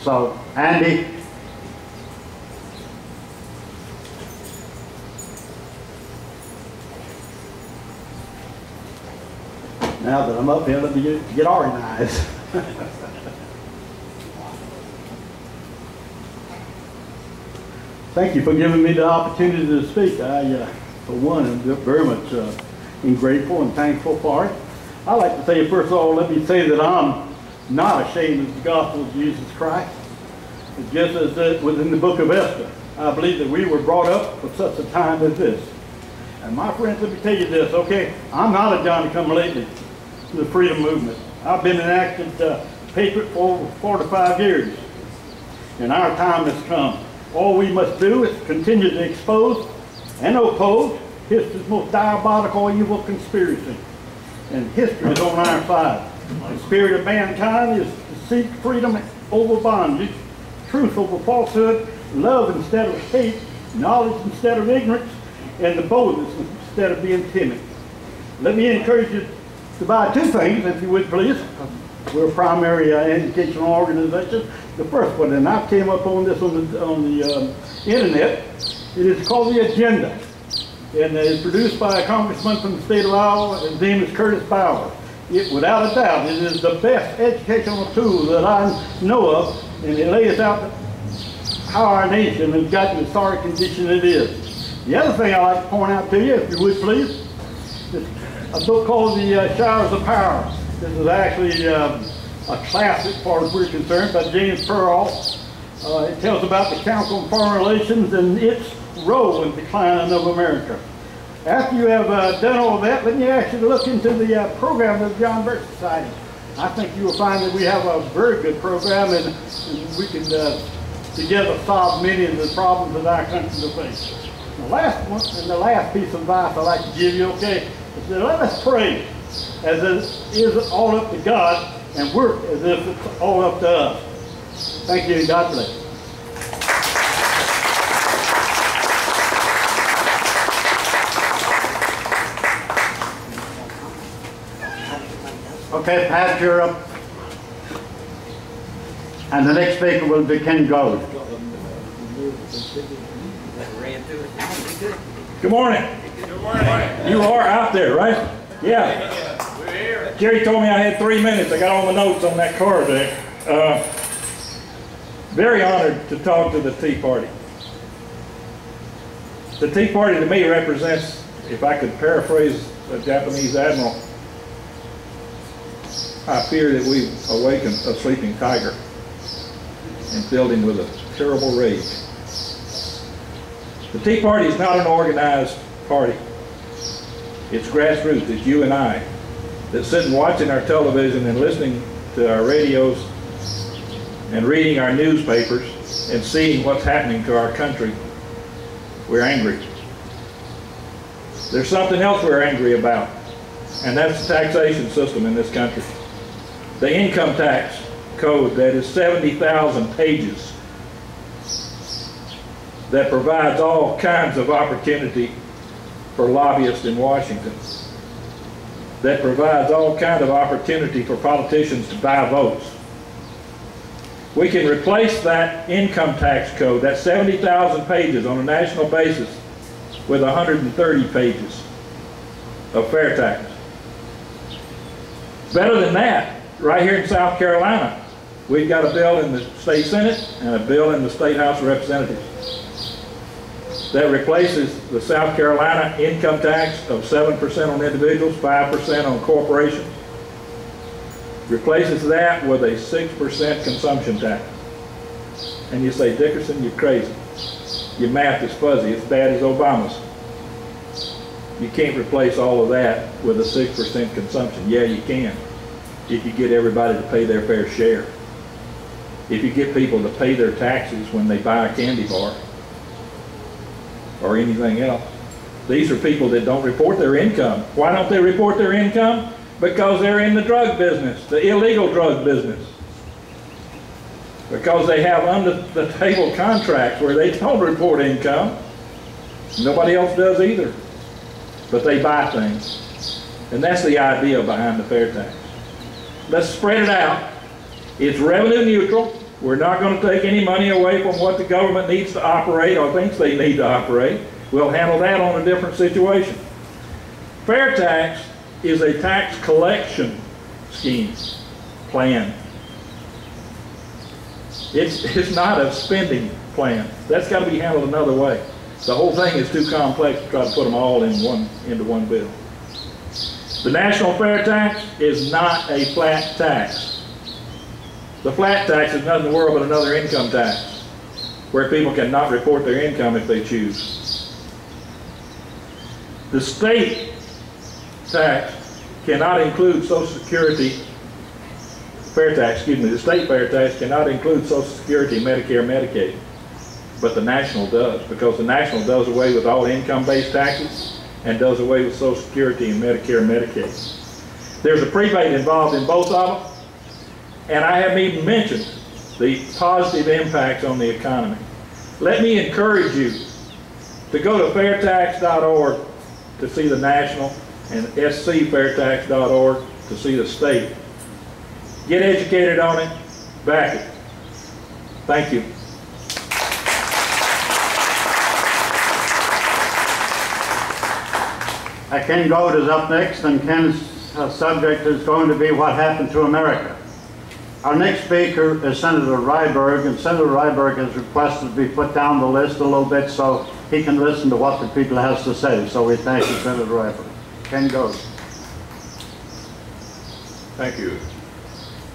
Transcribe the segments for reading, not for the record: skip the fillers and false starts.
So, Andy. Now that I'm up here, let me get organized. Thank you for giving me the opportunity to speak. I, for one, am very much grateful and thankful for it. I'd like to say, first of all, let me say that I'm not ashamed of the gospel of Jesus Christ. It's just as it was in the book of Esther. I believe that we were brought up for such a time as this. And my friends, let me tell you this, okay? I'm not a Johnny-come-lately to the freedom movement. I've been an active patriot for over 45 years. And our time has come. All we must do is continue to expose and oppose history's most diabolical evil conspiracy. And history is on our side. The spirit of mankind is to seek freedom over bondage, truth over falsehood, love instead of hate, knowledge instead of ignorance, and the boldness instead of being timid. Let me encourage you to buy two things, if you would please. We're a primary educational organization. The first one, and I came up on this on the internet, it is called The Agenda. And it's produced by a congressman from the state of Iowa. His name is Curtis Bauer. Without a doubt, it is the best educational tool that I know of, and it lays out how our nation has gotten the sorry condition it is. The other thing I'd like to point out to you, if you would please, is a book called The Showers of Power. This is actually a classic, as far as we're concerned, by James Pearl. It tells about the Council on Foreign Relations and its role in the decline of America. After you have done all that, let me ask you to look into the program of the John Birch Society. I think you will find that we have a very good program, and we can together solve many of the problems that our country will face. The last one, and the last piece of advice I'd like to give you, okay, is that let us pray as if it is all up to God, and work as if it's all up to us. Thank you, and God bless. Okay, Pat, you're up. And the next speaker will be Ken Gold. Good morning. Good morning. You are out there, right? Yeah. We're here. Jerry told me I had 3 minutes. I got all the notes on that card there. Very honored to talk to the Tea Party. The Tea Party to me represents, if I could paraphrase a Japanese admiral, I fear that we've awakened a sleeping tiger and filled him with a terrible rage. The Tea Party is not an organized party. It's grassroots. It's you and I that sit and watching our television and listening to our radios and reading our newspapers and seeing what's happening to our country. We're angry. There's something else we're angry about, and that's the taxation system in this country. The income tax code that is 70,000 pages that provides all kinds of opportunity for lobbyists in Washington, that provides all kinds of opportunity for politicians to buy votes. We can replace that income tax code, that 70,000 pages on a national basis, with 130 pages of fair tax. Better than that, right here in South Carolina, we've got a bill in the state Senate and a bill in the State House of Representatives that replaces the South Carolina income tax of 7% on individuals, 5% on corporations, replaces that with a 6% consumption tax. And you say, Dickerson, you're crazy. Your math is fuzzy. It's bad as Obama's. You can't replace all of that with a 6% consumption. Yeah, you can, if you get everybody to pay their fair share. If you get people to pay their taxes when they buy a candy bar or anything else. These are people that don't report their income. Why don't they report their income? Because they're in the drug business, the illegal drug business. Because they have under-the-table contracts where they don't report income. Nobody else does either. But they buy things. And that's the idea behind the fair tax. Let's spread it out. It's revenue neutral. We're not going to take any money away from what the government needs to operate or thinks they need to operate. We'll handle that on a different situation. Fair tax is a tax collection scheme, plan. It's not a spending plan. That's got to be handled another way. The whole thing is too complex to try to put them all into one bill. The national fair tax is not a flat tax. The flat tax is nothing in the world but another income tax, where people cannot report their income if they choose. The state tax cannot include Social Security, the state fair tax cannot include Social Security, Medicare, Medicaid, but the national does, because the national does away with all income-based taxes and does away with Social Security and Medicare, Medicaid. There's a prebate involved in both of them, and I haven't even mentioned the positive impacts on the economy. Let me encourage you to go to fairtax.org to see the national and scfairtax.org to see the state. Get educated on it, back it. Thank you. Ken Gold is up next, and Ken's subject is going to be what happened to America. Our next speaker is Senator Ryberg, and Senator Ryberg has requested to be put down the list a little bit so he can listen to what the people has to say. So we thank you, Senator Ryberg. Ken Gold. Thank you.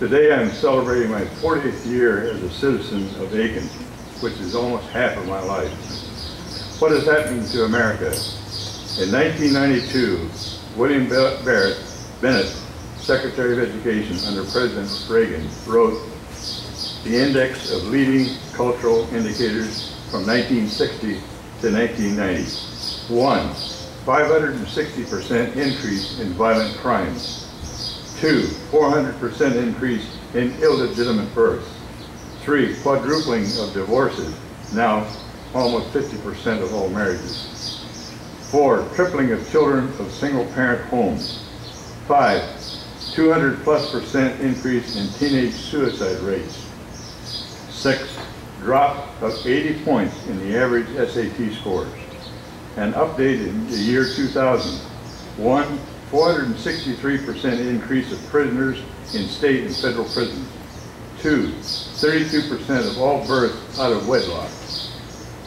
Today I'm celebrating my 40th year as a citizen of Aiken, which is almost half of my life. What does that mean to America? In 1992, William Bennett, Secretary of Education under President Reagan, wrote the Index of Leading Cultural Indicators from 1960 to 1990. 1, 560% increase in violent crimes. 2, 400% increase in illegitimate births. 3, quadrupling of divorces, now almost 50% of all marriages. 4, tripling of children of single-parent homes. 5, 200+% increase in teenage suicide rates. 6, drop of 80 points in the average SAT scores. And updated in the year 2000, 1, 463% increase of prisoners in state and federal prisons. 2, 32% of all births out of wedlock.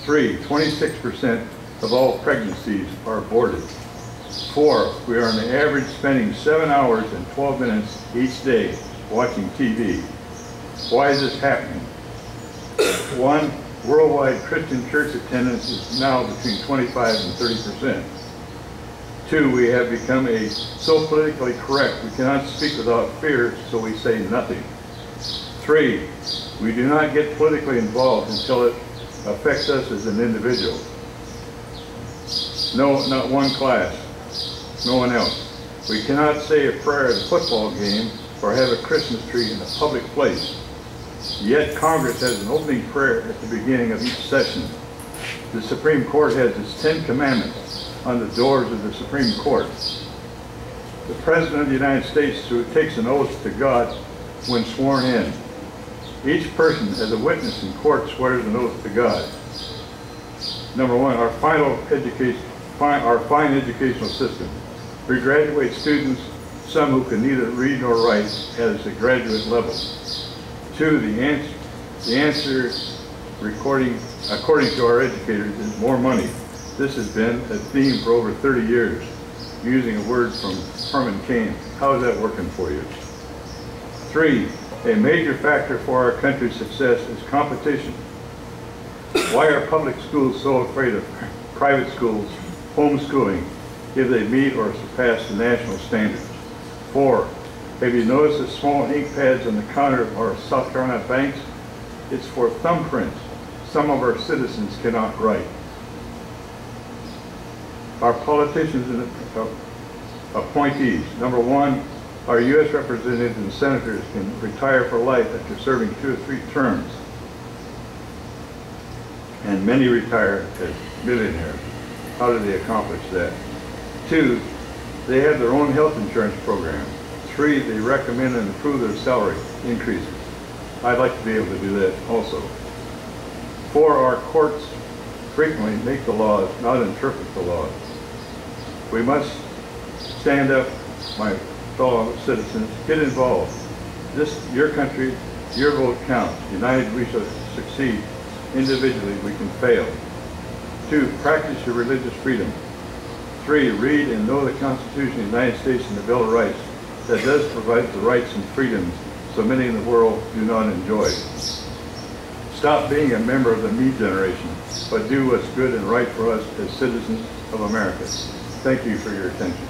3, 26% of all pregnancies are aborted. 4, we are on the average spending 7 hours and 12 minutes each day watching TV. Why is this happening? 1, worldwide Christian church attendance is now between 25 and 30%. 2, we have become so politically correct we cannot speak without fear, so we say nothing. 3, we do not get politically involved until it affects us as an individual. No, not one class, no one else. We cannot say a prayer at a football game or have a Christmas tree in a public place. Yet Congress has an opening prayer at the beginning of each session. The Supreme Court has its 10 commandments on the doors of the Supreme Court. The President of the United States takes an oath to God when sworn in. Each person as a witness in court swears an oath to God. Number 1, our fine educational system. We graduate students, some who can neither read nor write, at the graduate level. 2, the answer according to our educators is more money. This has been a theme for over 30 years, using a word from Herman Cain. How is that working for you? 3, a major factor for our country's success is competition. Why are public schools so afraid of private schools, homeschooling, if they meet or surpass the national standards? 4, have you noticed the small ink pads on the counter of our South Carolina banks? It's for thumbprints. Some of our citizens cannot write. Our politicians and appointees. Number 1, our U.S. representatives and senators can retire for life after serving 2 or 3 terms. And many retire as millionaires. How do they accomplish that? 2, they have their own health insurance program. 3, they recommend and approve their salary increases. I'd like to be able to do that also. 4, our courts frequently make the laws, not interpret the laws. We must stand up, my fellow citizens, get involved. Your country, your vote counts. United we shall succeed. Individually we can fail. 2, practice your religious freedom. 3, read and know the Constitution of the United States and the Bill of Rights that does provide the rights and freedoms so many in the world do not enjoy. Stop being a member of the me generation, but do what's good and right for us as citizens of America. Thank you for your attention.